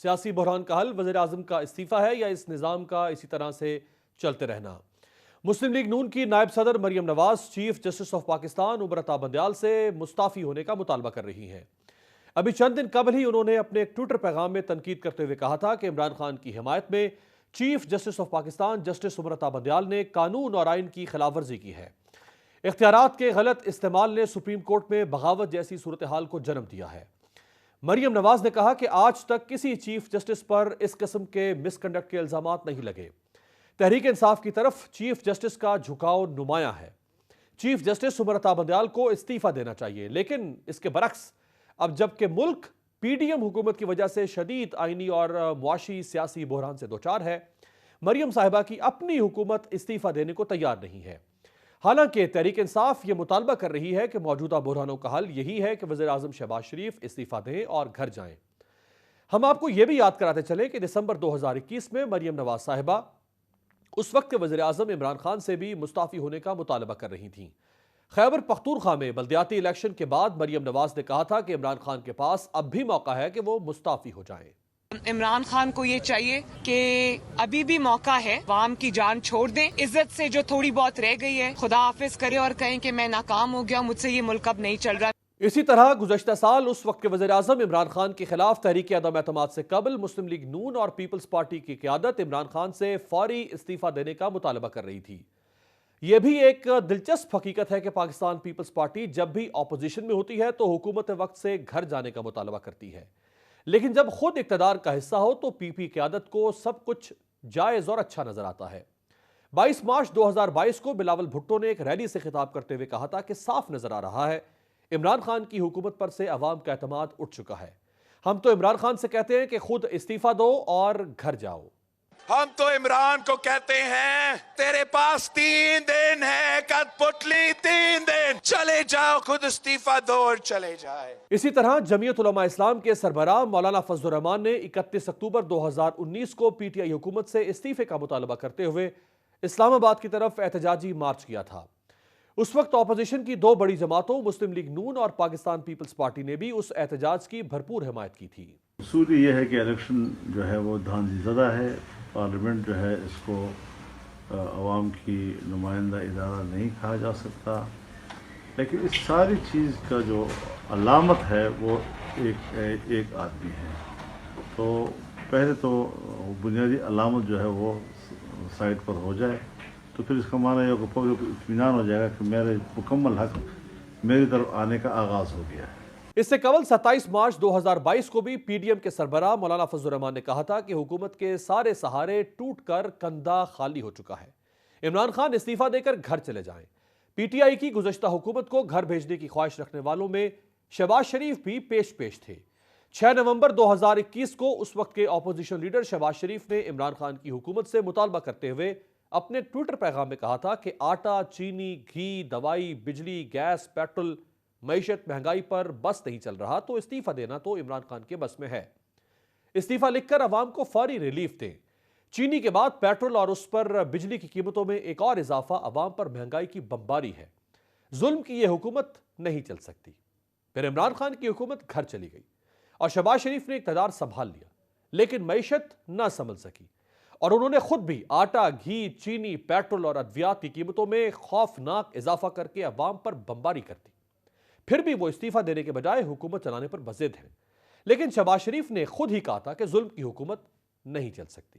سیاسی بحران کا حل وزیر اعظم کا استعفیٰ ہے یا اس نظام کا اسی طرح سے چلتے رہنا؟ مسلم لیگ نون کی نائب صدر Maryam Nawaz chief justice of Pakistan عمر عطا بندیال سے مستعفی ہونے کا مطالبہ کر رہی ہیں۔ ابھی چند دن قبل ہی انہوں نے اپنے ایک ٹویٹر پیغام میں تنقید کرتے ہوئے کہا تھا کہ عمران خان کی حمایت میں chief justice of Pakistan justice Umar Ata Bandial نے قانون اور آئین کی خلاف ورزی کی ہے۔ اختیارات کے غلط استعمال نے سپریم کورٹ میں بغاوت جیسی صورتحال کو جنم دیا ہے۔ مریم نواز نے کہا کہ آج تک کسی چیف جسٹس پر اس قسم کے مس کنڈکٹ کے الزامات نہیں لگے۔ تحریک انصاف کی طرف چیف جسٹس کا جھکاؤ نمایاں ہے۔ چیف جسٹس عمر عطا بندیال کو استعفیٰ دینا چاہیے، لیکن اس کے برعکس اب جبکہ ملک پی ڈی ایم حکومت کی وجہ سے شدید آئینی اور معاشی سیاسی بحران سے دوچار ہے، مریم صاحبہ کی اپنی حکومت استعفیٰ دینے کو تیار نہیں ہے۔ حالانکہ تحریک انصاف یہ مطالبہ کر رہی ہے کہ موجودہ بحرانوں کا حل یہی ہے کہ وزیر اعظم شہباز شریف استعفیٰ دیں اور گھر جائیں۔ ہم آپ کو یہ بھی یاد کراتے چلیں کہ دسمبر 2021 میں مریم نواز صاحبہ اس وقت کے وزیر اعظم عمران خان سے بھی مستعفی ہونے کا مطالبہ کر رہی تھیں۔ خیبر پختونخوا میں بلدیاتی الیکشن کے بعد مریم نواز نے کہا تھا کہ عمران خان کے پاس اب بھی موقع ہے کہ وہ مستعفی ہو جائیں۔ عمران خان کو یہ چاہیے کہ ابھی بھی موقع ہے، عوام کی جان چھوڑ دیں، عزت سے جو تھوڑی بہت رہ گئی ہے خدا حافظ کرے اور کہیں کہ میں ناکام ہو گیا، مجھ سے یہ ملک اب نہیں چل رہا۔ اسی طرح گزشتہ سال اس وقت کے وزیر اعظم عمران خان کے خلاف تحریک عدم اعتماد سے قبل مسلم لیگ نون اور پیپلز پارٹی کی قیادت عمران خان سے فوری استعفیٰ دینے کا مطالبہ کر رہی تھی۔ یہ بھی ایک دلچسپ حقیقت ہے کہ پاکستان پیپلز پارٹی جب بھی اپوزیشن میں ہوتی ہے تو حکومت وقت سے گھر جانے کا مطالبہ کرتی ہے، لیکن جب خود اقتدار کا حصہ ہو تو پی پی قیادت کو سب کچھ جائز اور اچھا نظر آتا ہے۔ 22 مارچ 2022 کو بلاول بھٹو نے ایک ریلی سے خطاب کرتے ہوئے کہا تھا کہ صاف نظر آ رہا ہے عمران خان کی حکومت پر سے عوام کا اعتماد اٹھ چکا ہے۔ ہم تو عمران خان سے کہتے ہیں کہ خود استعفیٰ دو اور گھر جاؤ۔ ہم تو عمران کو کہتے ہیں تیرے پاس 3 دن ہے، کت پتلی 3 دن، چلے جاؤ، خود استعفیٰ دو اور چلے جائے۔ اسی طرح جمعیت علماء اسلام کے سربراہ مولانا فضل الرحمان نے 31 اکتوبر 2019 کو پی ٹی آئی حکومت سے استعفے کا مطالبہ کرتے ہوئے اسلام آباد کی طرف احتجاجی مارچ کیا تھا۔ اس وقت اپوزیشن کی 2 بڑی جماعتوں مسلم لیگ نون اور پاکستان پیپلز پارٹی نے بھی اس احتجاج کی بھرپور حمایت کی تھی۔ اصول یہ ہے کہ الیکشن جو ہے وہ دھاندلی زدہ ہے، پارلیمنٹ جو ہے اس کو عوام کی نمائندہ ادارہ نہیں کہا جا سکتا، لیکن اس ساری چیز کا جو علامت ہے وہ ایک آدمی ہے۔ تو پہلے تو بنیادی علامت جو ہے وہ سائڈ پر ہو جائے تو پھر اس کا معنی یہ کہ پبلک کو اطمینان ہو جائے گا کہ میرے مکمل حق میری طرف آنے کا آغاز ہو گیا ہے۔ اس سے قبل 27 مارچ 2022 کو بھی پی ڈی ایم کے سربراہ مولانا فضل الرحمان نے کہا تھا کہ حکومت کے سارے سہارے ٹوٹ کر کندھا خالی ہو چکا ہے، عمران خان استعفیٰ دے کر گھر چلے جائیں۔ پی ٹی آئی کی گزشتہ حکومت کو گھر بھیجنے کی خواہش رکھنے والوں میں شہباز شریف بھی پیش تھے۔ 6 نومبر 2021 کو اس وقت کے اپوزیشن لیڈر شہباز شریف نے عمران خان کی حکومت سے مطالبہ کرتے ہوئے اپنے ٹویٹر پیغام میں کہا تھا کہ آٹا، چینی، گھی، دوائی، بجلی، گیس، پیٹرول، معیشت مہنگائی پر بس نہیں چل رہا تو استعفیٰ دینا تو عمران خان کے بس میں ہے۔ استعفیٰ لکھ کر عوام کو فوری ریلیف دیں۔ چینی کے بعد پیٹرول اور اس پر بجلی کی قیمتوں میں ایک اور اضافہ عوام پر مہنگائی کی بمباری ہے۔ ظلم کی یہ حکومت نہیں چل سکتی۔ پھر عمران خان کی حکومت گھر چلی گئی اور شہباز شریف نے اقتدار سنبھال لیا، لیکن معیشت نہ سنبھل سکی اور انہوں نے خود بھی آٹا، گھی، چینی، پیٹرول اور ادویات کی قیمتوں میں خوفناک اضافہ کر کے عوام پر بمباری کر دی۔ پھر بھی وہ استعفیٰ دینے کے بجائے حکومت چلانے پر بضد ہیں، لیکن شہباز شریف نے خود ہی کہا تھا کہ ظلم کی حکومت نہیں چل سکتی۔